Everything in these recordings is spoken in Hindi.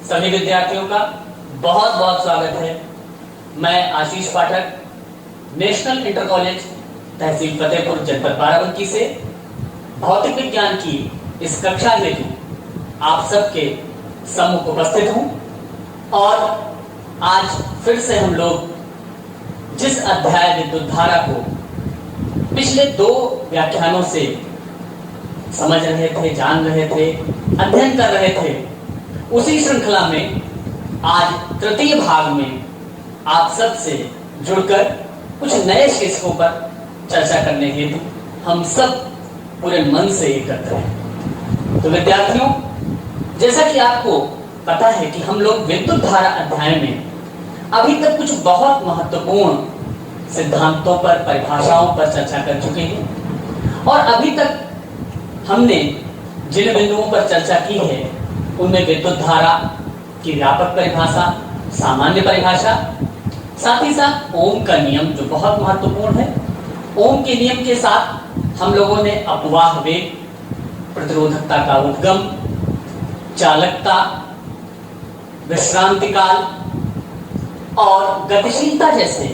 सभी विद्यार्थियों का बहुत बहुत स्वागत है। मैं आशीष पाठक, नेशनल इंटर कॉलेज तहसील फतेहपुर जनपद बाराबंकी से भौतिक विज्ञान की इस कक्षा हेतु आप सबके सम्मुख उपस्थित हूँ। और आज फिर से हम लोग जिस अध्याय विद्युत धारा को पिछले 2 व्याख्यानों से समझ रहे थे, जान रहे थे, अध्ययन कर रहे थे, उसी श्रृंखला में आज तृतीय भाग में आप सब से जुड़कर कुछ नए शीर्षकों पर चर्चा करने हेतु हम सब पूरे मन से एकत्र हैं। तो विद्यार्थियों, जैसा कि आपको पता है कि हम लोग विद्युत धारा अध्याय में अभी तक कुछ बहुत महत्वपूर्ण सिद्धांतों पर, परिभाषाओं पर चर्चा कर चुके हैं। और अभी तक हमने जिन बिंदुओं पर चर्चा की है उनमें विद्युत धारा की व्यापक परिभाषा, सामान्य परिभाषा, साथ ही साथ ओम का नियम जो बहुत महत्वपूर्ण है। ओम के नियम के साथ हम लोगों ने अपवाह वेग, प्रतिरोधकता का उद्गम, चालकता, विश्रांति काल और गतिशीलता जैसे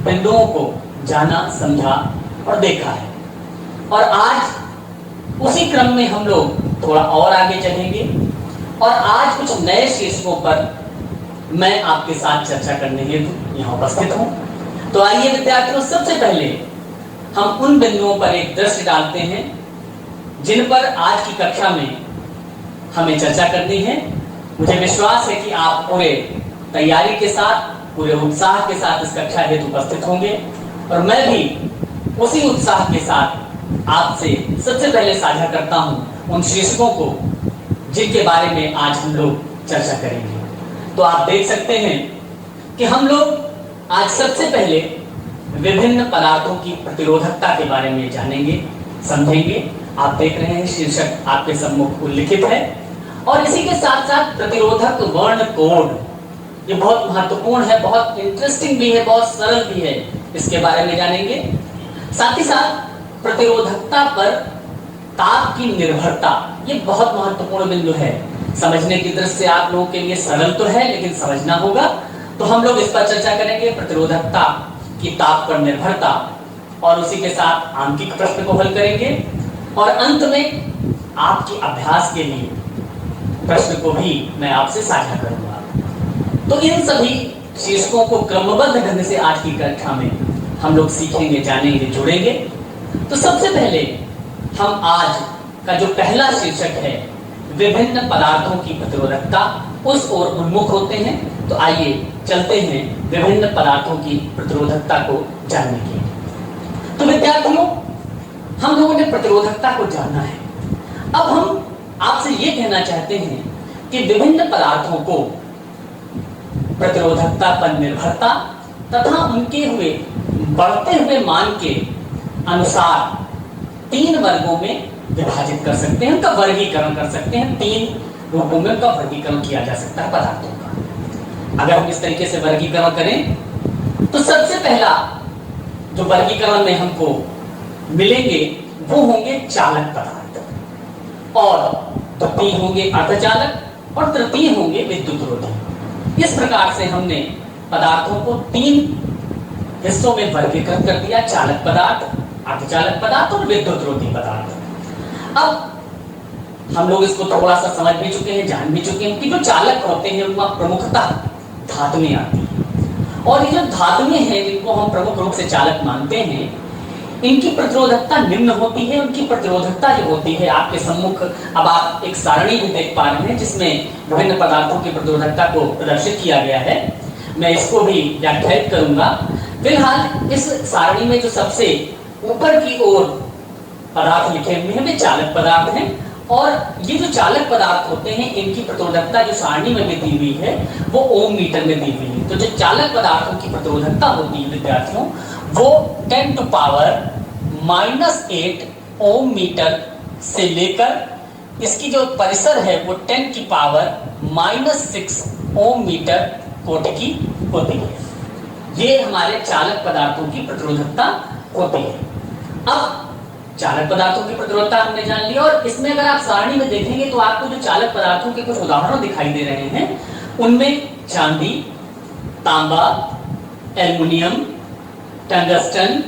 बिंदुओं को जाना, समझा और देखा है। और आज उसी क्रम में हम लोग थोड़ा और आगे चलेंगे और आज कुछ नए शीर्षकों पर मैं आपके साथ चर्चा करने हेतु यहाँ उपस्थित हूँ। तो आइए विद्यार्थियों, सबसे पहले हम उन बिंदुओं पर एक दृष्टि डालते हैं जिन पर आज की कक्षा में हमें चर्चा करनी है। मुझे विश्वास है कि आप पूरे तैयारी के साथ, पूरे उत्साह के साथ इस कक्षा हेतु उपस्थित होंगे और मैं भी उसी उत्साह के साथ आपसे सबसे पहले साझा करता हूँ उन शीर्षकों को जिनके बारे में आज हम लोग चर्चा करेंगे। तो आप देख सकते हैं कि हम लोग आज सबसे पहले विभिन्न पदार्थों की प्रतिरोधकता के बारे में जानेंगे, समझेंगे। आप देख रहे हैं शीर्षक आपके सम्मुख उल्लिखित है। और इसी के साथ साथ प्रतिरोधक वर्ण कोड, ये बहुत महत्वपूर्ण है, बहुत इंटरेस्टिंग भी है, बहुत सरल भी है, इसके बारे में जानेंगे। साथ ही साथ प्रतिरोधकता पर ताप की निर्भरता, ये बहुत महत्वपूर्ण बिंदु है। समझने की दृष्टि से आप लोगों के लिए सरल तो है, लेकिन समझना होगा। तो हम लोग इस पर चर्चा करेंगे, प्रतिरोधकता की ताप पर निर्भरता, और उसी के साथ आंकिक प्रश्न को हल करेंगे। और अंत में आपके अभ्यास के लिए प्रश्न को भी मैं आपसे साझा करूंगा। तो इन सभी शीर्षकों को क्रमबद्ध ढंग से आज की कक्षा में हम लोग सीखेंगे, जानेंगे, जुड़ेंगे। तो सबसे पहले हम आज का जो पहला शीर्षक है, विभिन्न पदार्थों की प्रतिरोधकता, उस ओर उन्मुख होते हैं। तो आइए चलते हैं विभिन्न पदार्थों की प्रतिरोधकता को जानने के लिए। तो विद्यार्थियों, हम लोगों ने प्रतिरोधकता को जाना है। अब हम आपसे ये कहना चाहते हैं कि विभिन्न पदार्थों को प्रतिरोधकता पर निर्भरता तथा उनके हुए बढ़ते हुए मान के अनुसार 3 वर्गों में विभाजित कर सकते हैं, उनका वर्गीकरण कर सकते हैं। 3 रूपों में उनका वर्गीकरण किया जा सकता है पदार्थों का। अगर हम इस तरीके से वर्गीकरण करें तो सबसे पहला जो वर्गीकरण में हमको मिलेंगे वो होंगे चालक पदार्थ, और द्वितीय होंगे अर्धचालक, और तृतीय होंगे विद्युतरोधी। इस प्रकार से हमने पदार्थों को 3 हिस्सों में वर्गीकृत कर दिया: चालक पदार्थ, अर्धचालक पदार्थ और विद्युतरोधी पदार्थ। अब हम लोग इसको थोड़ा सा समझ भी चुके हैं, जान भी चुके हैं कि जो चालक होते हैं उनका प्रमुखतः धातुएं आती हैं। और ये जो धातुएं हैं जिनको हम प्रमुख रूप से चालक मानते हैं, इनकी प्रतिरोधकता निम्न होती है। उनकी प्रतिरोधकता जो होती है आपके सम्मुख, अब आप एक सारणी भी देख पा रहे हैं जिसमें विभिन्न पदार्थों की प्रतिरोधकता को प्रदर्शित किया गया है। मैं इसको भी व्याख्यायित करूंगा। फिलहाल इस सारणी में जो सबसे ऊपर की ओर पदार्थ लिखे हुए हैं वे चालक पदार्थ हैं। और ये जो चालक पदार्थ होते हैं इनकी प्रतिरोधकता जो सारणी में भी दी हुई है वो ओम मीटर में दी हुई है। तो जो चालक पदार्थों की प्रतिरोधकता होती है विद्यार्थियों, वो 10⁻⁻8 ओम मीटर से लेकर इसकी जो परिसर है वो 10⁻⁻6 ओम मीटर कोटि की होती है। ये हमारे चालक पदार्थों की प्रतिरोधकता होती है। अब चालक पदार्थों की प्रतिरोधकता हमने जान लिया। और इसमें अगर आप सारणी में देखेंगे तो आपको जो चालक पदार्थों के कुछ उदाहरण दिखाई दे रहे हैं, उनमें चांदी, तांबा, एल्युमिनियम, टंगस्टन,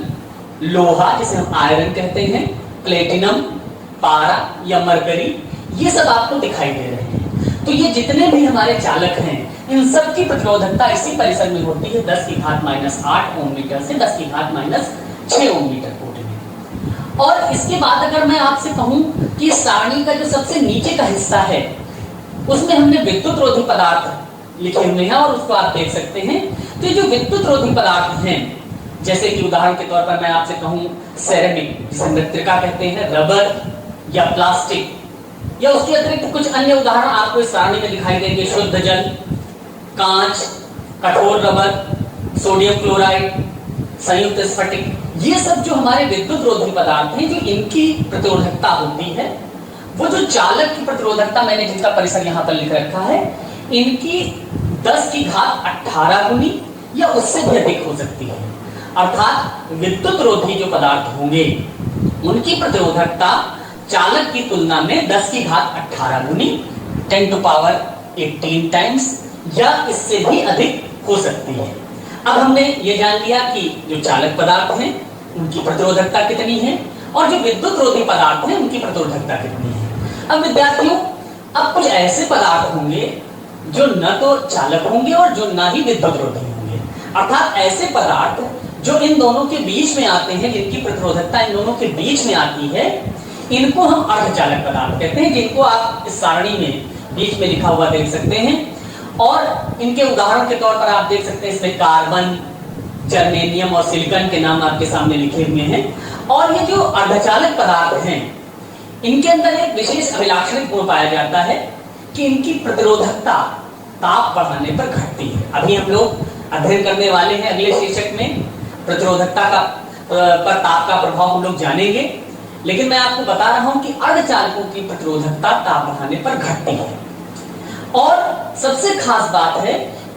लोहा जिसे हम आयरन कहते हैं, प्लेटिनम, पारा या मरकरी, ये सब आपको दिखाई दे रहे हैं। तो ये जितने भी हमारे चालक हैं, इन सब की प्रतिरोधकता इसी परिसर में होती है 10 की घात -8 ओम मीटर से 10 की घात -6 ओम मीटर कोटि में। और इसके बाद अगर मैं आपसे कहूं कि सारणी का जो सबसे नीचे का हिस्सा है, उसमें हमने विद्युत रोधी पदार्थ लिखे हुए हैं और उसको आप देख सकते हैं। तो ये जो विद्युत रोधी पदार्थ हैं, जैसे कि उदाहरण के तौर पर मैं आपसे कहूं सेरेमिक जिसे मृत्तिका कहते हैं, रबर या प्लास्टिक, या उसके अतिरिक्त कुछ अन्य उदाहरण आपको इस सारणी में दिखाई देंगे, शुद्ध जल, कांच, कठोर रबर, सोडियम क्लोराइड, संयुक्त स्फटिक, ये सब जो हमारे विद्युत रोधी पदार्थ हैं, जो इनकी प्रतिरोधकता होती है, वो जो चालक की प्रतिरोधकता मैंने जिसका परिसर यहाँ पर लिख रखा है, इनकी 10 की घात 18 गुनी या उससे भी अधिक हो सकती है। अर्थात विद्युत रोधी जो पदार्थ होंगे उनकी प्रतिरोधकता चालक की तुलना में 10 की घात 18 गुनी 10⁻18 टाइम्स या इससे भी अधिक हो सकती है। अब हमने ये जान लिया कि जो चालक पदार्थ हैं उनकी प्रतिरोधकता कितनी है और जो विद्युत रोधी पदार्थ हैं उनकी प्रतिरोधकता कितनी है। अब विद्यार्थियों, अब कुछ ऐसे पदार्थ होंगे जो न तो चालक होंगे और जो न ही विद्युत रोधी होंगे, अर्थात ऐसे पदार्थ जो इन दोनों के बीच में आते हैं, जिनकी प्रतिरोधकता इन दोनों के बीच में आती है, इनको हम अर्धचालक पदार्थ कहते हैं, जिनको आप इस सारणी में बीच में लिखा हुआ देख सकते हैं। और इनके उदाहरण के तौर पर आप देख सकते हैं, इसमें कार्बन, जर्मेनियम और सिलिकॉन के नाम आपके सामने लिखे हुए हैं। और ये जो अर्धचालक पदार्थ हैं, इनके अंदर एक विशेष अभिलाक्षणिक गुण पाया जाता है कि इनकी प्रतिरोधकता ताप बढ़ाने पर घटती है। अभी हम लोग अध्ययन करने वाले हैं अगले शीर्षक में प्रतिरोधकता का पर ताप का प्रभाव हम लोग जानेंगे, लेकिन मैं आपको बता रहा हूं कि अर्धचालकों की प्रतिरोधकता ताप बढ़ाने पर घटती है। और सबसे खास बात है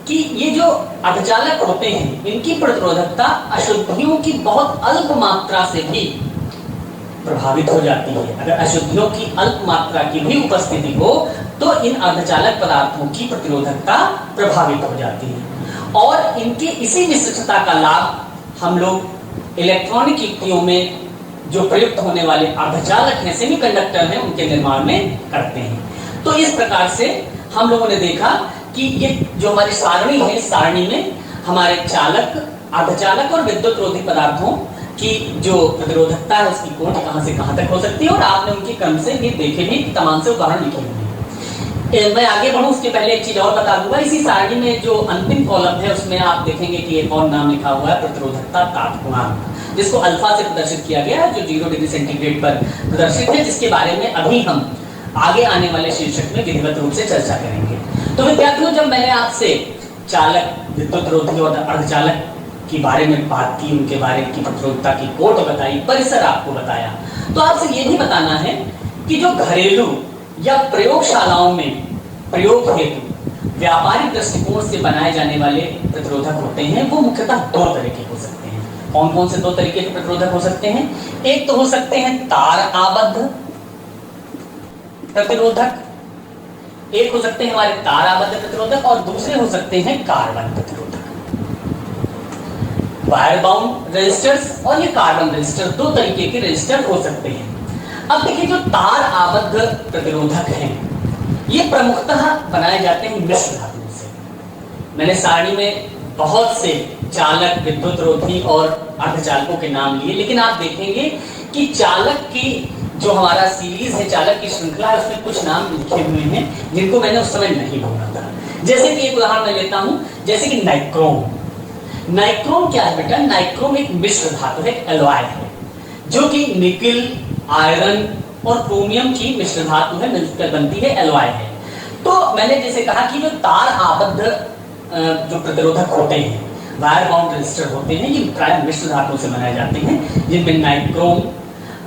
कि ये जो अर्धचालक होते हैं, इनकी प्रतिरोधकता अशुद्धियों की बहुत अल्प मात्रा से भी प्रभावित हो जाती है। अगर अशुद्धियों की अल्प मात्रा की भी उपस्थिति हो तो इन अर्धचालक पदार्थों की प्रतिरोधकता प्रभावित हो जाती है। और इनके इसी विशिष्टता का लाभ हम लोग इलेक्ट्रॉनिक युक्तियों में जो प्रयुक्त होने वाले अर्धचालक हैं, सेमीकंडक्टर हैं, उनके निर्माण में करते हैं। तो इस प्रकार से हम लोगों ने देखा कि ये जो हमारी सारणी है, इस सारणी में हमारे चालक, अर्धचालक और विद्युत रोधी पदार्थों की जो प्रतिरोधकता है उसकी कोटि कहां से कहां तक हो सकती है, और आपने उनके क्रम से ये देखे भी, तमाम से उदाहरण लिखे हुए हैं। मैं आगे बढ़ूं उसके पहले एक चीज और बता दूंगा। इसी सारणी में जो अंतिम कॉलम है उसमें आप देखेंगे कि एक और नाम लिखा हुआ है, प्रतिरोधकता ताप गुणांक, जिसको अल्फा से प्रदर्शित किया गया है, जो 0 डिग्री सेंटीग्रेड पर प्रदर्शित है, जिसके बारे में अभी हम आगे आने वाले शीर्षक में विधिवत रूप से चर्चा करेंगे। तो विद्यार्थियों, जब मैंने आपसे चालक, विद्युत रोधी और अर्धचालक के बारे में बात की, उनके बारे की प्रतिरोधकता की कोट बताई, परिसर आपको बताया, तो आपसे ये भी बताना है कि जो घरेलू या प्रयोगशालाओं में प्रयोग हेतु व्यापारिक दृष्टिकोण से बनाए जाने वाले प्रतिरोधक होते हैं, वो मुख्यतः 2 तरह के हो सकते हैं। कौन कौन से 2 तरीके के प्रतिरोधक हो सकते हैं? एक तो हो सकते हैं तार आबद्ध प्रतिरोधक, एक हो सकते हैं हमारे तार आबद्ध प्रतिरोधक, और दूसरे हो सकते हैं कार्बन प्रतिरोधक। वायर बाउंड रेजिस्टर्स और ये कार्बन रेजिस्टर, 2 तरीके के रेजिस्टर हो सकते हैं। अब देखिए, जो तार आबद्ध प्रतिरोधक हैं, ये प्रमुखतः बनाए जाते हैं मिश्र धातुओं से। मैंने सारणी में बहुत से चालक, विद्युत रोधी और अर्धचालकों के नाम लिए, लेकिन आप देखेंगे कि चालक की जो हमारा सीरीज है, चालक की श्रृंखला है, उसमें कुछ नाम लिखे हुए हैं जिनको मैंने उस समय नहीं बोला था। जैसे कि एक उदाहरण मैं लेता हूं, जैसे कि नाइक्रोम। नाइक्रोम क्या है बेटा? नाइक्रोम एक मिश्र धातु है, एलॉय है, जो कि निकिल, आयरन और क्रोमियम की मिश्र धातु है, मिलकर बनती है, एलॉय है। तो मैंने जैसे कहा कि जो तार आबद्ध जो प्रतिरोधक होते हैं, वायर बाउंड रेजिस्टर होते हैं, ये प्राय मिश्र धातु से बनाए जाते हैं, जिनमें नाइक्रोम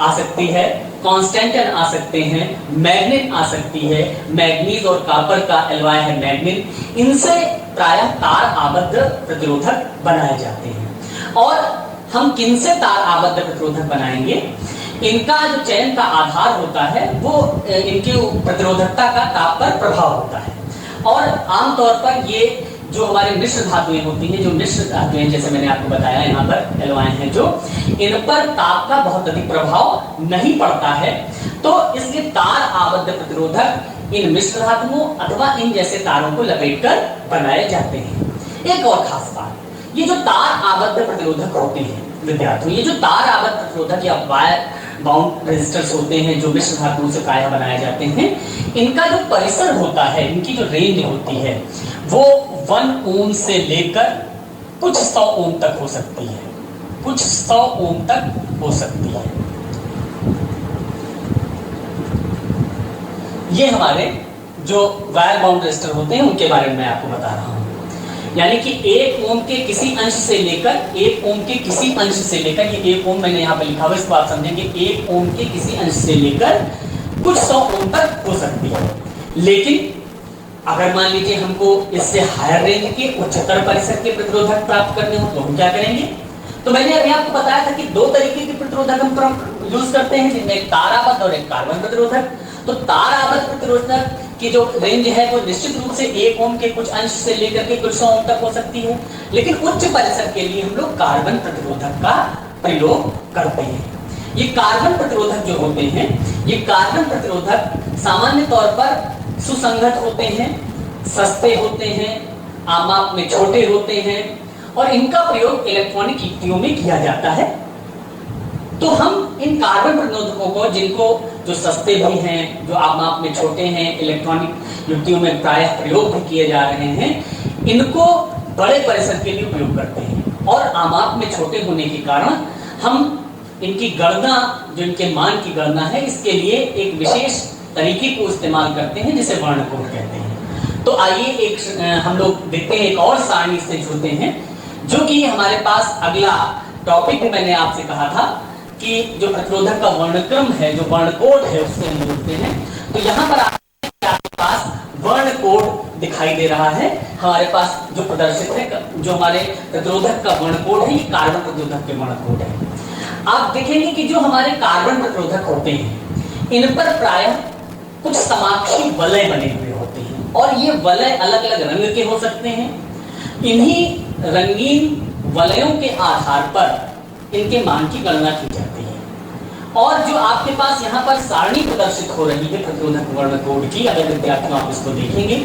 आ सकती है, कॉन्स्टेंटन आ सकते हैं, मैग्नेट आ सकती है, मैग्नीज और कॉपर का एलॉय है मैग्नीन। इनसे प्रायः तार आबद्ध प्रतिरोधक बनाए जाते हैं। और हम किनसे तार आबद्ध प्रतिरोधक बनाएंगे? इनका जो चयन का आधार होता है वो इनके प्रतिरोधकता का ताप पर प्रभाव होता है। और आमतौर पर ये जो हमारे मिश्र धातुएं होती हैं, जो मिश्र धातुएं जैसे मैंने आपको बताया यहाँ पर एलवाएं हैं जो, इन पर ताप का बहुत अधिक प्रभाव नहीं पड़ता है। तो इसलिए तार आबद्ध प्रतिरोधक इन मिश्र धातुओं अथवा इन जैसे तारों को लपेटकर बनाए जाते हैं। एक और खास बात, ये जो तार आबद्ध प्रतिरोधक होते हैं विद्यार्थियों, ये जो तार आबद्ध प्रतिरोधक या वायर बाउंड रेजिस्टर्स होते हैं जो मिश्र धातुओं से प्रायः बनाए जाते हैं, इनका जो परिसर होता है, इनकी जो रेंज होती है वो 1 ओम से लेकर कुछ 100 ओम तक हो सकती है, कुछ 100 ओम तक हो सकती है। ये हमारे जो वायर बाउंड रेजिस्टर होते हैं उनके बारे में मैं आपको बता रहा हूं। यानी कि 1 ओम के किसी अंश से लेकर 1 ओम के किसी अंश से लेकर, ये 1 ओम मैंने यहाँ पर लिखा हुआ, इसको आप समझेंगे, 1 ओम के किसी अंश से लेकर कुछ 100 ओम तक हो सकती है। लेकिन अगर मान लीजिए हमको इससे हायर रेंज के उच्चतर परिसर के प्रतिरोधक प्राप्त करने हो तो हम क्या करेंगे? तो मैंने अभी आपको बताया था कि 2 तरीके के प्रतिरोधक हम यूज करते हैं, जिनमें एक तार आबद्ध और एक कार्बन प्रतिरोधक। तो तार आबद्ध प्रतिरोधक की जो रेंज है वो निश्चित रूप से 1 ओम के कुछ अंश से लेकर के कुछ 100 ओम तक हो सकती है। लेकिन उच्च परिसर के लिए हम लोग कार्बन प्रतिरोधक का प्रयोग करते हैं। ये कार्बन प्रतिरोधक जो होते हैं, ये कार्बन प्रतिरोधक सामान्य तौर पर सुसंगत होते हैं, सस्ते होते हैं, आमाप में छोटे होते हैं और इनका प्रयोग इलेक्ट्रॉनिक युक्तियों में किया जाता है। तो हम इन कार्बन प्रतिरोधकों को, जिनको जो सस्ते भी हैं, जो आमाप में छोटे हैं, इलेक्ट्रॉनिक युक्तियों में प्रायः प्रयोग भी किए जा रहे हैं, इनको बड़े परिसर के लिए उपयोग करते हैं। और आमाप में छोटे होने के कारण हम इनकी गणना, जो इनके मान की गणना है, इसके लिए एक विशेष तरीके को इस्तेमाल करते हैं जिसे वर्णकोड कहते हैं। तो आइए एक हम लोग देखते हैं, एक और सारणी से जुड़ते हैं, जो कि हमारे पास अगला टॉपिक मैंने आपसे कहा था कि जो प्रतिरोधक का वर्णक्रम है, जो वर्णकोड है, उससे हम जुड़ते हैं। तो यहाँ पर आपके पास वर्णकोड दिखाई दे रहा है, हमारे पास जो प्रदर्शित है, जो हमारे प्रतिरोधक का वर्णकोड है, ये कार्बन प्रतिरोधक के वर्णकोड है। आप देखेंगे कि जो हमारे कार्बन प्रतिरोधक होते हैं, इन पर प्रायः कुछ समाक्षी वलय बने हुए होते हैं और ये वलय अलग अलग रंग के हो सकते हैं। इन्हीं रंगीन वलयों के आधार पर इनके मान की गणना की जाती है। और जो आपके पास यहाँ पर सारणी प्रदर्शित हो रही है प्रतिरोधक वर्णकोड की, अगर विद्यार्थियों आप इसको देखेंगे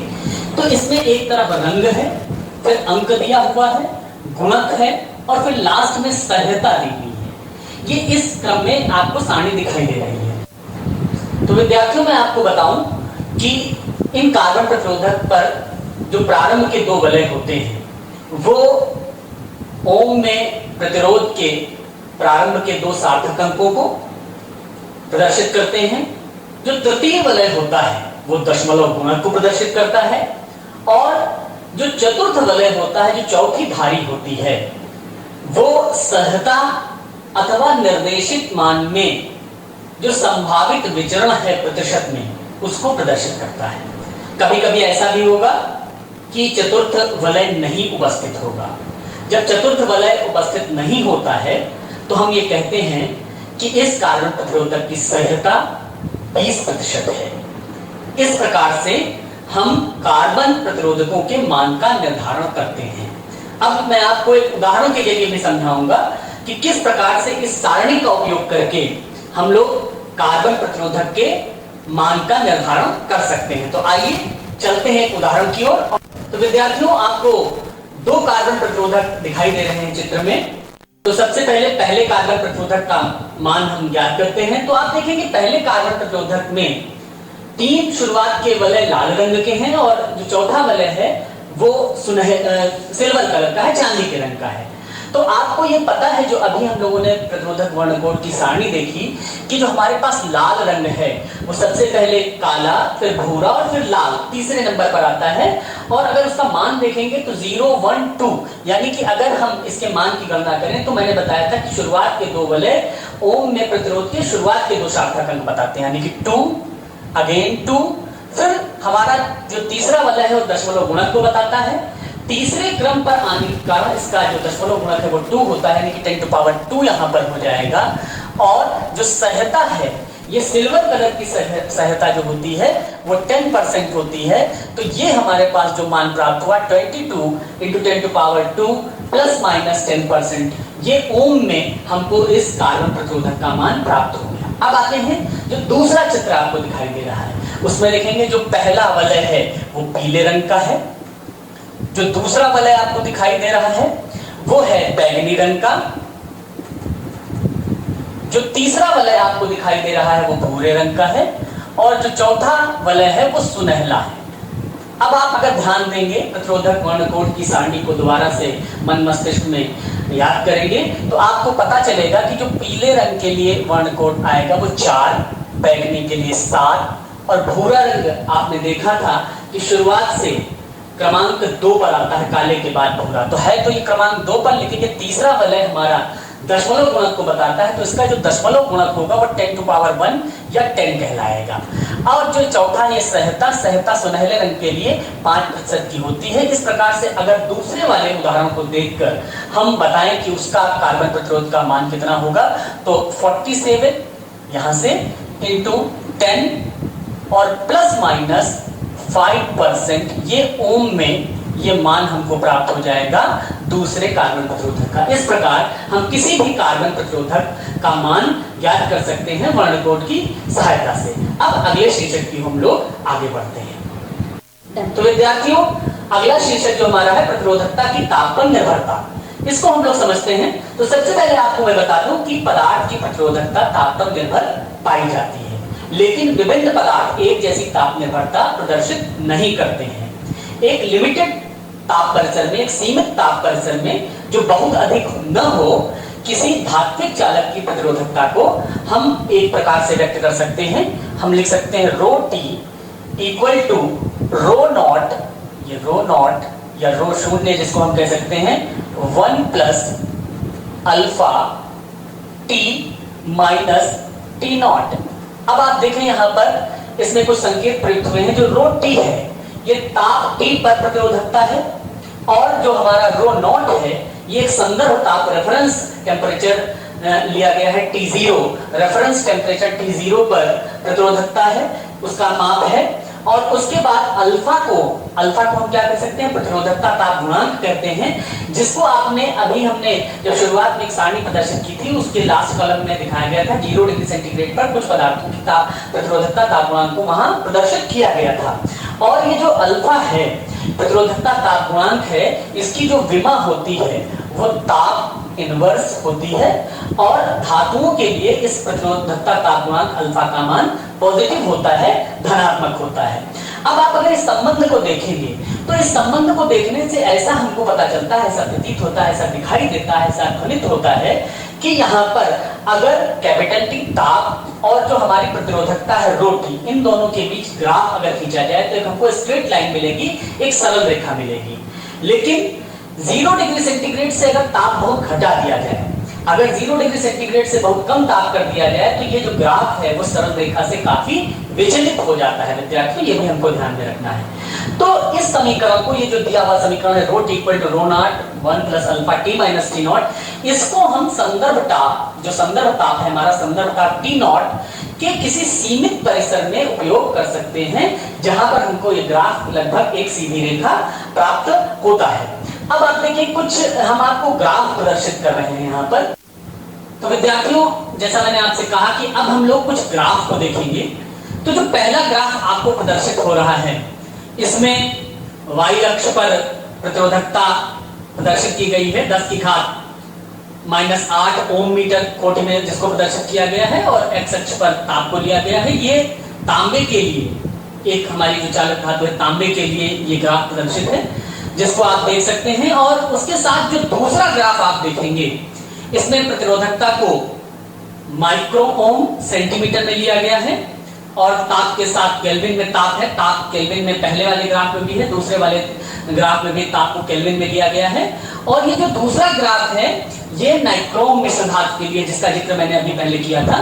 तो इसमें एक तरफ रंग है, फिर अंक दिया हुआ है, गुणक है और फिर लास्ट में सहता दी हुई है। ये इस क्रम में आपको सारणी दिखाई दे रही है। तो विद्यार्थियों मैं आपको बताऊं कि इन कार्बन प्रतिरोधक पर जो प्रारंभ के 2 वलय होते हैं वो ओम में प्रतिरोध के प्रारंभ के 2 सार्थक अंकों को प्रदर्शित करते हैं। जो तृतीय वलय होता है वो दशमलव गुणक को प्रदर्शित करता है और जो चतुर्थ वलय होता है, जो चौथी धारी होती है, वो सहता अथवा निर्देशित मान में जो संभावित विचरण है प्रतिशत में, उसको प्रदर्शित करता है। कभी कभी ऐसा भी होगा कि चतुर्थ वलय नहीं उपस्थित होगा। जब चतुर्थ वलय उपस्थित नहीं होता है तो हम ये कहते हैं कि इस कार्बन प्रतिरोधक की सहता 20% है। इस प्रकार से हम कार्बन प्रतिरोधकों के मान का निर्धारण करते हैं। अब मैं आपको एक उदाहरण के जरिए भी समझाऊंगा कि किस प्रकार से इस सारणी का उपयोग करके हम लोग कार्बन प्रतिरोधक के मान का निर्धारण कर सकते हैं। तो आइए चलते हैं एक उदाहरण की ओर। तो विद्यार्थियों आपको 2 कार्बन प्रतिरोधक दिखाई दे रहे हैं चित्र में। तो सबसे पहले कार्बन प्रतिरोधक का मान हम ज्ञात करते हैं। तो आप देखेंगे पहले कार्बन प्रतिरोधक में 3 शुरुआत के वलय लाल रंग के हैं और जो चौथा वलय है वो सिल्वर कलर का है, चांदी के रंग का है। तो आपको ये पता है, जो अभी हम लोगों ने प्रतिरोधक वर्णकोड की सारणी देखी, कि जो हमारे पास लाल रंग है वो सबसे पहले काला, फिर भूरा और फिर लाल तीसरे नंबर पर आता है। और अगर उसका मान देखेंगे तो 0, 1, 2, यानी कि अगर हम इसके मान की गणना करें तो मैंने बताया था कि शुरुआत के 2 वलय ओम में प्रतिरोध के शुरुआत के 2 सार्थक अंक बताते हैं, यानी कि 2, अगेन 2। फिर हमारा जो तीसरा वलय है वो दशमलव गुणक को बताता है। तीसरे क्रम पर आने का इसका जो दशमलव गुणक है वो 2 होता है, यानी कि 10 to power 2 यहाँ पर हो जाएगा। और जो सहता है, ये सिल्वर कलर की सहता जो होती है वो 10% होती है। तो ये हमारे पास जो मान प्राप्त हुआ 22 × 10⁻² ± 10%, ये ओम में हमको इस कार्बन प्रतिरोधक का मान प्राप्त हो गया। अब आते हैं जो दूसरा चित्र आपको दिखाई दे रहा है, उसमें देखेंगे जो पहला वलय है वो पीले रंग का है, जो दूसरा वलय आपको दिखाई दे रहा है वो है बैंगनी रंग का, जो तीसरा वलय आपको दिखाई दे रहा है वो भूरे रंग का है, और जो चौथा वलय है वो सुनहला है। अब आप अगर ध्यान देंगे प्रतिरोधक वर्णकोड की सारणी को दोबारा से मन मस्तिष्क में याद करेंगे तो आपको पता चलेगा कि जो पीले रंग के लिए वर्णकोड आएगा वो 4, बैंगनी के लिए 7, और भूरा रंग आपने देखा था कि शुरुआत से क्रमांक 2 पर आता है, काले के बाद भूरा, तो है तो ये क्रमांक 2 पर, लेकिन ये तीसरा वलय हमारा दशमलव गुणक को बताता है, तो इसका जो दशमलव गुणक होगा वो 10⁻1 या 10 कहलाएगा। और जो चौथा ये सहता सुनहले रंग के लिए 5% की होती है। इस प्रकार से अगर दूसरे वाले उदाहरण को देखकर हम बताएं कि उसका कार्बन प्रतिरोध का मान कितना होगा, तो 47 यहाँ से × 10 और ±5%, ये ओम में ये मान हमको प्राप्त हो जाएगा दूसरे कार्बन प्रतिरोधक का। इस प्रकार हम किसी भी कार्बन प्रतिरोधक का मान ज्ञात कर सकते हैं वर्णकोड की सहायता से। अब अगले शीर्षक की हम लोग आगे बढ़ते हैं। तो विद्यार्थियों, अगला शीर्षक जो हमारा है प्रतिरोधकता की तापमान निर्भरता, इसको हम लोग समझते हैं। तो सबसे पहले आपको मैं बता दूं कि पदार्थ की प्रतिरोधकता तापमान निर्भर पाई जाती है, लेकिन विभिन्न पदार्थ एक जैसी ताप निर्भरता प्रदर्शित नहीं करते हैं। एक लिमिटेड ताप परिसर में, एक सीमित ताप परिसर में जो बहुत अधिक न हो, किसी धात्विक चालक की प्रतिरोधकता को हम एक प्रकार से व्यक्त कर सकते हैं। हम लिख सकते हैं ρT = ρ0, ये ρ0 या ρ0 जिसको हम कह सकते हैं 1 + αT - T0। अब आप देखें यहाँ पर इसमें कुछ संकेत प्रयुक्त हुए हैं। जो ρT है ये ताप T पर प्रतिरोधकता है, और जो हमारा ρ0 है ये एक संदर्भ ताप रेफरेंस टेम्परेचर लिया गया है T0, रेफरेंस टेम्परेचर T0 पर प्रतिरोधकता है, उसका माप है। और उसके बाद अल्फा को हम क्या कह सकते हैं, प्रतिरोधकता ताप गुणांक कहते हैं, जिसको आपने अभी हमने जब शुरुआत में एक सारणी प्रदर्शित की थी उसके लास्ट कॉलम में दिखाया गया था। 0 डिग्री सेंटीग्रेड पर कुछ पदार्थों की प्रतिरोधकता ताप गुणांक को वहां प्रदर्शित किया गया था। और ये जो अल्फा है प्रतिरोधकता ताप गुणांक है, इसकी जो विमा होती है वो ताप इनवर्स होती है, और धातुओं के लिए इस प्रतिरोधकता ताप गुणांक अल्फा का मान पॉजिटिव होता है, धनात्मक होता है। अब आप अगर इस संबंध को देखेंगे तो इस संबंध को देखने से ऐसा हमको पता चलता है, ऐसा प्रतीत होता है, ऐसा दिखाई देता है, ऐसा ध्वनित होता है कि यहाँ पर अगर कैपिटल T ताप और जो हमारी प्रतिरोधकता है ρT, इन दोनों के बीच ग्राफ अगर खींचा जाए तो हमको स्ट्रेट लाइन मिलेगी, एक सरल रेखा मिलेगी। लेकिन 0 डिग्री सेंटीग्रेड से अगर ताप बहुत घटा दिया जाए, अगर 0 डिग्री सेंटीग्रेड से बहुत कम ताप कर दिया जाए तो ये जो ग्राफ है वो सरल रेखा से काफी विचलित हो जाता है। विद्यार्थियों, ये भी हमको ध्यान में रखना है। तो इस समीकरण को, ये जो दिया हुआ समीकरण है ρT = ρ0 1 + αT - T0, इसको हम संदर्भ ताप, जो संदर्भ ताप है हमारा संदर्भ ताप T0 के किसी सीमित परिसर में उपयोग कर सकते हैं, जहां पर हमको ये ग्राफ लगभग एक सीधी रेखा प्राप्त होता है। अब आप देखिए, कुछ हम आपको ग्राफ प्रदर्शित कर रहे हैं यहाँ पर। तो विद्यार्थियों, जैसा मैंने आपसे कहा कि अब हम लोग कुछ ग्राफ को देखेंगे। तो जो पहला ग्राफ आपको प्रदर्शित हो रहा है, इसमें y अक्ष पर प्रतिरोधकता प्रदर्शित की गई है 10⁻⁻8 ओम मीटर कोटि में, जिसको प्रदर्शित किया गया है, और x अक्ष पर ताप को लिया गया है। ये तांबे के लिए, एक हमारी जो चालक धातु है तांबे के लिए ये ग्राफ प्रदर्शित है, जिसको आप देख सकते हैं। और उसके साथ जो दूसरा ग्राफ आप देखेंगे, इसमें प्रतिरोधकता को माइक्रो ओम सेंटीमीटर में लिया गया है, और ताप के साथ केल्विन में ताप है। ताप केल्विन में पहले वाले ग्राफ में भी है, दूसरे वाले ग्राफ में भी ताप को केल्विन में लिया गया है। और ये जो दूसरा ग्राफ है ये नाइक्रोम मिश्र धातु के लिए, जिसका जिक्र मैंने अभी पहले किया था।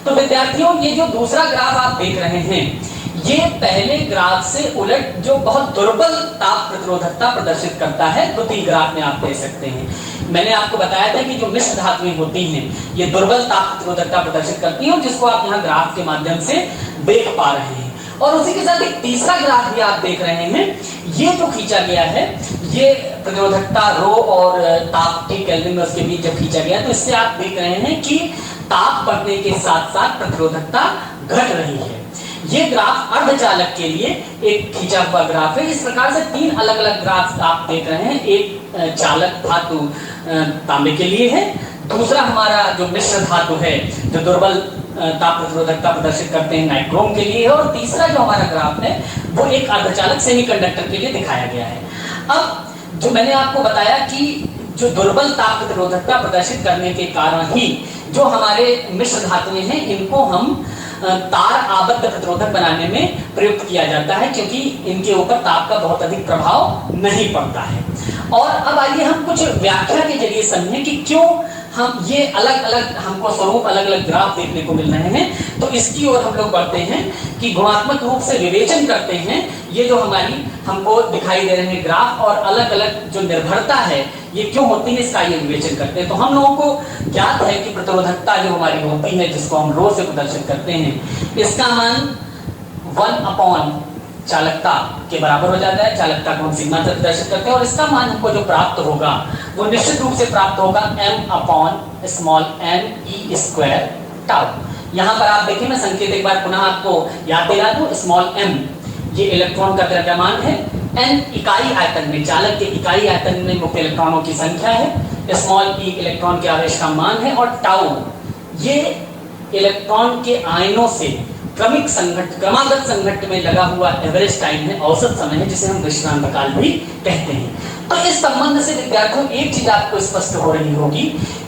तो विद्यार्थियों, ये जो दूसरा ग्राफ आप देख रहे हैं ये पहले ग्राफ से उलट जो बहुत दुर्बल ताप प्रतिरोधकता प्रदर्शित करता है, द्वितीय ग्राफ में आप देख सकते हैं। मैंने आपको बताया था कि जो मिश्र धातुएं होती हैं ये दुर्बल ताप प्रतिरोधकता प्रदर्शित करती हैं, जिसको आप यहाँ ग्राफ के माध्यम से देख पा रहे हैं। और उसी के साथ एक तीसरा ग्राफ भी आप देख रहे हैं, ये जो खींचा गया है, ये प्रतिरोधकता रो और ताप के केल्विन में उसके बीच जब खींचा गया, तो इससे आप देख रहे हैं कि ताप बढ़ने के साथ साथ प्रतिरोधकता घट रही है। ये ग्राफ अर्धचालक के लिए एक खींचा हुआ ग्राफ है। इस प्रकार से तीन अलग अलग ग्राफ आप देख रहे हैं। एक चालक धातु तांबे के लिए है, दूसरा हमारा जो मिश्र धातु है जो दुर्बल ताप प्रतिरोधकता प्रदर्शित करते हैं नाइक्रोम के लिए है, और तीसरा जो हमारा ग्राफ है वो एक अर्धचालक सेमीकंडक्टर के लिए दिखाया गया है। अब जो मैंने आपको बताया कि जो दुर्बल ताप प्रतिरोधकता प्रदर्शित करने के कारण ही जो हमारे मिश्र धातुएं हैं इनको हम तार आबद्ध प्रतिरोधक बनाने में प्रयुक्त किया जाता है, क्योंकि इनके ऊपर ताप का बहुत अधिक प्रभाव नहीं पड़ता है। और अब आइए हम कुछ व्याख्या के जरिए समझें कि क्यों हम ये अलग अलग हमको स्वरूप अलग अलग ग्राफ देखने को मिल रहे हैं। तो इसकी ओर हम लोग बढ़ते हैं कि गुणात्मक रूप से विवेचन करते हैं ये जो हमारी हमको दिखाई दे रहे हैं ग्राफ, और अलग अलग जो निर्भरता है ये क्यों होती है इसका ये विवेचन करते हैं। तो हम लोगों को ज्ञात है कि प्रतिरोधकता जो हमारी होती है जिसको हम रो से प्रदर्शित करते हैं, इसका मान 1 चालकता के बराबर हो जाता है। चालकता को हम सिग्मा से प्रदर्शित करते हैं, और इसका मान हमको जो प्राप्त होगा वो निश्चित रूप से प्राप्त होगा m/n e² टाउ। यहाँ पर आप देखिए, मैं संकेत एक बार पुनः आपको याद दिला दूं। स्मॉल m ये इलेक्ट्रॉन का द्रव्यमान है, n इकाई आयतन में, चालक के इकाई आयतन में मुक्त इलेक्ट्रॉनों की संख्या है, स्मॉल e इलेक्ट्रॉन के आवेश का मान है, और टाउ ये इलेक्ट्रॉन के आयनों से क्रमागत संघट्ट में लगा हुआ एवरेज टाइम है, औसत समय है, जिसे हम विश्रांत काल भी कहते हैं। तो इस संबंध से विद्यार्थियों एक चीज आपको स्पष्ट हो रही होगी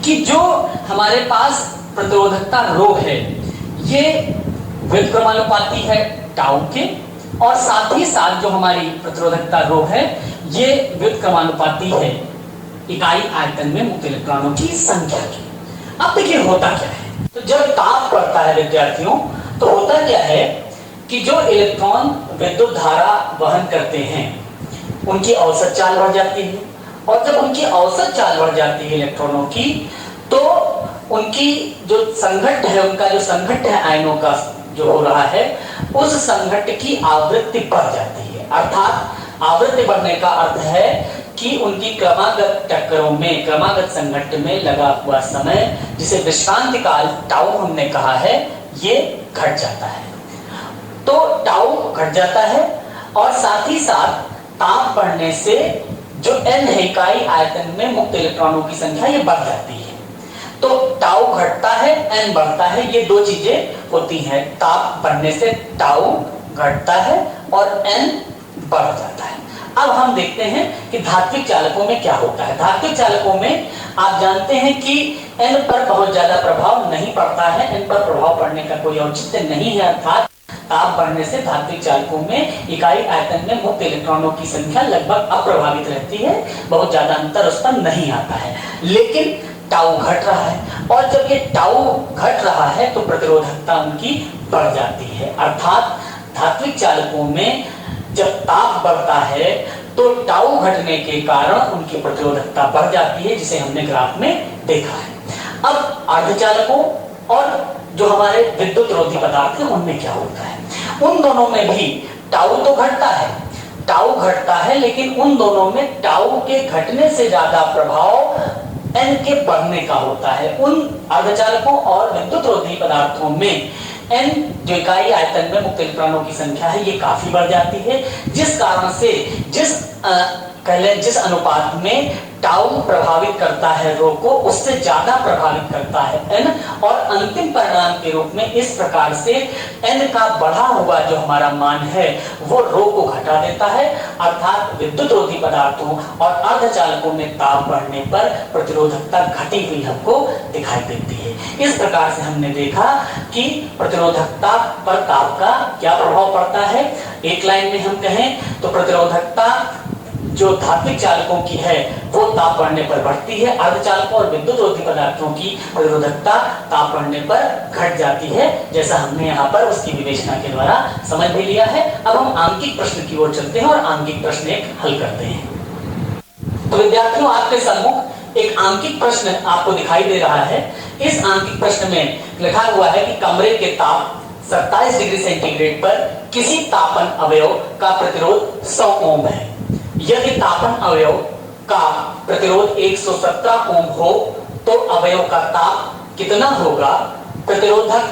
कि जो हमारे पास प्रतिरोधकता रो है ये व्युत्क्रमानुपाती है टाउ के, और साथ ही साथ जो हमारी प्रतिरोधकता रो है ये व्युत्क्रमानुपाती है इकाई आयतन में मुक्त इलेक्ट्रॉनों की संख्या की। अब देखिए होता क्या है, तो जब ताप बढ़ता है विद्यार्थियों तो होता क्या है कि जो इलेक्ट्रॉन विद्युत धारा वहन करते हैं उनकी औसत चाल बढ़ जाती है, और जब उनकी औसत चाल बढ़ जाती है इलेक्ट्रॉनों की तो उनकी जो संघट्ट है, उनका जो संघट्ट है आयनों का जो हो रहा है उस संघट्ट की आवृत्ति बढ़ जाती है। अर्थात आवृत्ति बढ़ने का अर्थ है कि उनकी क्रमागत टक्करों में, क्रमागत संघट्ट में लगा हुआ समय जिसे विश्रांति काल टाउ हमने कहा है ये घट जाता है। तो टाउ घट जाता है, और साथ ही साथ ताप बढ़ने से जो n है इकाई आयतन में मुक्त इलेक्ट्रॉनों की संख्या ये बढ़ जाती है। तो टाउ घटता है, n बढ़ता है, ये दो चीजें होती हैं। ताप बढ़ने से टाउ घटता है और n बढ़ जाता है। अब हम देखते हैं कि धात्विक चालकों में क्या होता है। धात्विक चालकों में आप जानते हैं कि n पर बहुत ज्यादा प्रभाव नहीं पड़ता है, n पर प्रभाव पड़ने का कोई औचित्य नहीं है। अर्थात ताप बढ़ने से धात्विक चालकों में इकाई आयतन में मुक्त इलेक्ट्रॉनों की संख्या लगभग अप्रभावित रहती है, बहुत ज्यादा अंतर उस पर नहीं आता है। लेकिन टाउ घट रहा है, और जब ये टाउ घट रहा है तो प्रतिरोधकता उनकी बढ़ जाती है। अर्थात धात्विक चालकों में जब ताप बढ़ता है तो टाउ घटने के कारण उनकी प्रतिरोधकता बढ़ जाती है, जिसे हमने ग्राफ में देखा है। अब अर्धचालकों और जो हमारे विद्युत रोधी पदार्थ हैं उनमें क्या होता है, उन दोनों में भी टाउ तो घटता है, टाउ घटता है, लेकिन उन दोनों में टाउ के घटने से ज्यादा प्रभाव n के बढ़ने का होता है। उन अर्धचालकों और विद्युत रोधी पदार्थों में n जो इकाई आयतन में मुक्त इलेक्ट्रॉनों की संख्या है ये काफी बढ़ जाती है, जिस कारण से जिस अनुपात में टाउ प्रभावित करता है रो को, उससे ज्यादा प्रभावित करता है n, और अंतिम परिणाम के रूप में इस प्रकार से n का बढ़ा हुआ जो हमारा मान है वो रो को घटा देता है। अर्थात विद्युत रोधी पदार्थों और अर्धचालकों में ताप बढ़ने पर प्रतिरोधकता घटी हुई हमको दिखाई देती है। इस प्रकार से हमने देखा कि प्रतिरोधकता पर ताप का क्या प्रभाव पड़ता है। एक लाइन में हम कहें तो प्रतिरोधकता जो धात्विक चालकों की है वो ताप बढ़ने पर बढ़ती है, अर्धचालकों और विद्युत रोधी पदार्थों की प्रतिरोधकता ताप बढ़ने पर घट जाती है, जैसा हमने यहाँ पर उसकी विवेचना के द्वारा समझ भी लिया है। अब हम आंकिक प्रश्न की ओर चलते हैं और आंकिक प्रश्न एक हल करते हैं। तो विद्यार्थियों, आपके सम्मुख एक आंकिक प्रश्न आपको दिखाई दे रहा है। इस आंकिक प्रश्न में लिखा हुआ है कि कमरे के ताप 27 डिग्री सेंटीग्रेड पर किसी तापन अवयव का प्रतिरोध 100 ओम है। यदि तापन अवयव का प्रतिरोध 117 ओम हो तो अवयव का ताप कितना होगा? प्रतिरोधक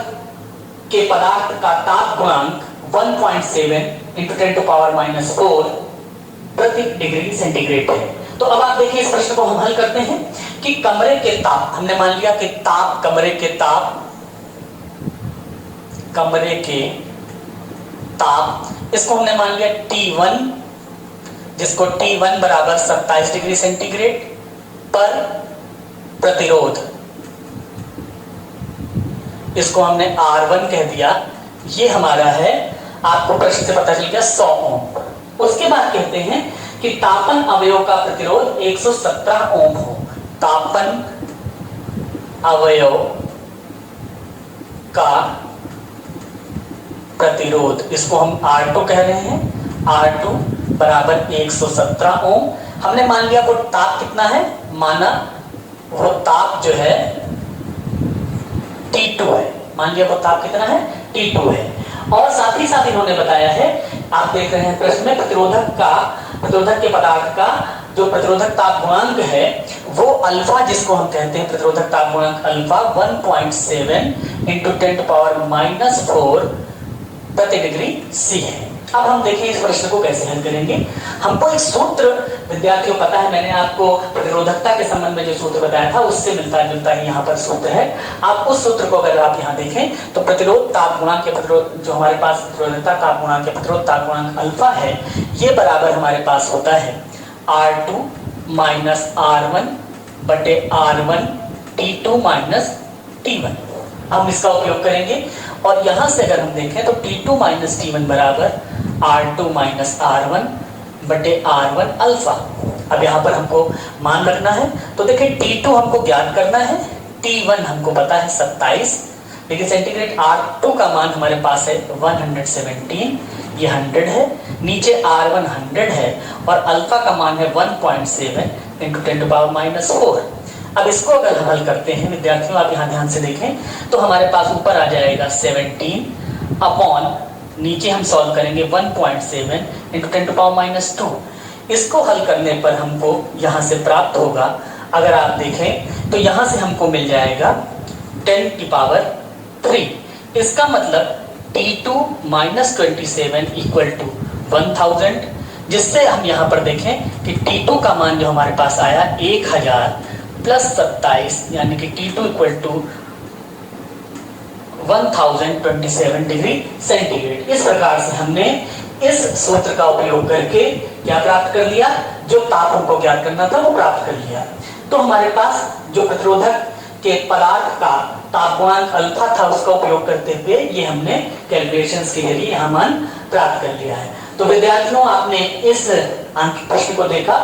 के पदार्थ का ताप गुणांक 1.7 × 10⁻⁴ प्रति डिग्री सेंटीग्रेड है। तो अब आप देखिए, इस प्रश्न को हम हल करते हैं कि कमरे के ताप, हमने मान लिया कि ताप, कमरे के ताप, इसको हमने मान लिया T1, जिसको T1 बराबर 27 डिग्री सेंटीग्रेड पर प्रतिरोध, इसको हमने R1 कह दिया। ये हमारा है, आपको प्रश्न से पता चल गया 100 ओम। उसके बाद कहते हैं कि तापन अवयव का प्रतिरोध 117 ओम हो। तापन अवयव का प्रतिरोध, इसको हम R2 कह रहे हैं, R2 बराबर 117 ओम। हमने मान लिया वो ताप कितना है, माना वो ताप जो है T2 है, मान लिया वो ताप कितना है, T2 है। और साथ ही साथ इन्होंने बताया है, आप देख रहे हैं प्रश्न में, प्रतिरोधक के पदार्थ का जो प्रतिरोधक ताप गुणांक है वो अल्फा, जिसको हम कहते हैं प्रतिरोधक ताप गुणांक अल्फा, 1.7 × 10⁻⁴ प्रति डिग्री सी है। अब हम देखें इस प्रश्न को कैसे हल करेंगे। हमको एक सूत्र, विद्यार्थियों पता है, मैंने आपको प्रतिरोधकता के संबंध में जो सूत्र बताया था उससे मिलता जुलता ही यहाँ पर सूत्र है। आप उस सूत्र को अगर आप यहाँ देखें तो प्रतिरोध ताप गुणांक के प्रतिरोध, जो हमारे पास प्रतिरोधकता ताप गुणांक के प्रतिरोध ताप गुणांक अल्फा है, ये बराबर हमारे पास होता है R2 - R1 बटे R1 T2 - T1। हम इसका उपयोग करेंगे और यहां से अगर हम देखें तो T2 - T1 बराबर R2 - R1 बटे R1 अल्फा। अब यहां पर हमको मान रखना है, तो देखिए T2 हमको ज्ञात करना है, T1 हमको पता है 27 डिग्री सेंटीग्रेड, R2 का मान हमारे पास है 117, ये 100 है, नीचे R1 100 है और अल्फा का मान है 1.7 × 10⁻⁴। अब इसको अगर हम हल करते हैं विद्यार्थियों, आप यहाँ ध्यान से देखें तो हमारे पास ऊपर आ जाएगा 17 अपॉन, नीचे हम सॉल्व करेंगे 1.7 × 10⁻²। इसको हल करने पर हमको यहाँ से प्राप्त होगा, अगर आप देखें तो यहाँ से हमको मिल जाएगा 10⁻3। इसका मतलब T2 - 27 = 1000, जिससे हम यहाँ पर देखें कि T2 का मान जो हमारे पास आया 1000 + 27, यानी कि T2 = 1027 डिग्री सेंटीग्रेड। इस प्रकार से हमने इस सूत्र का उपयोग करके क्या प्राप्त कर लिया, जो ताप हमको ज्ञात करना था वो प्राप्त कर लिया। तो हमारे पास जो प्रतिरोधक के पदार्थ का ताप गुणांक अल्फा था उसका उपयोग करते हुए ये हमने कैलकुलेशंस के जरिए यहाँ मान प्राप्त कर लिया है। तो विद्यार्थियों, आपने इस आंकिक प्रश्न को देखा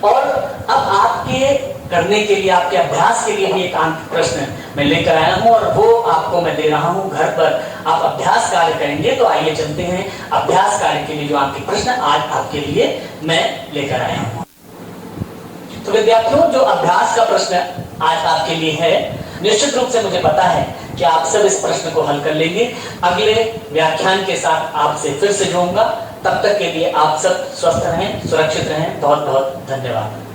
और अब आपके करने के लिए, आपके अभ्यास के लिए भी एक आंकिक प्रश्न मैं लेकर आया हूं और वो आपको मैं दे रहा हूं। घर पर आप अभ्यास कार्य करेंगे। तो आइए चलते हैं अभ्यास कार्य के लिए जो आंकिक प्रश्न आज आपके लिए मैं लेकर आया हूं। तो विद्यार्थियों, जो अभ्यास का प्रश्न आज आपके लिए है, निश्चित रूप से मुझे पता है कि आप सब इस प्रश्न को हल कर लेंगे। अगले व्याख्यान के साथ आपसे फिर से जुड़ूंगा। तब तक के लिए आप सब स्वस्थ रहें, सुरक्षित रहें। बहुत बहुत धन्यवाद।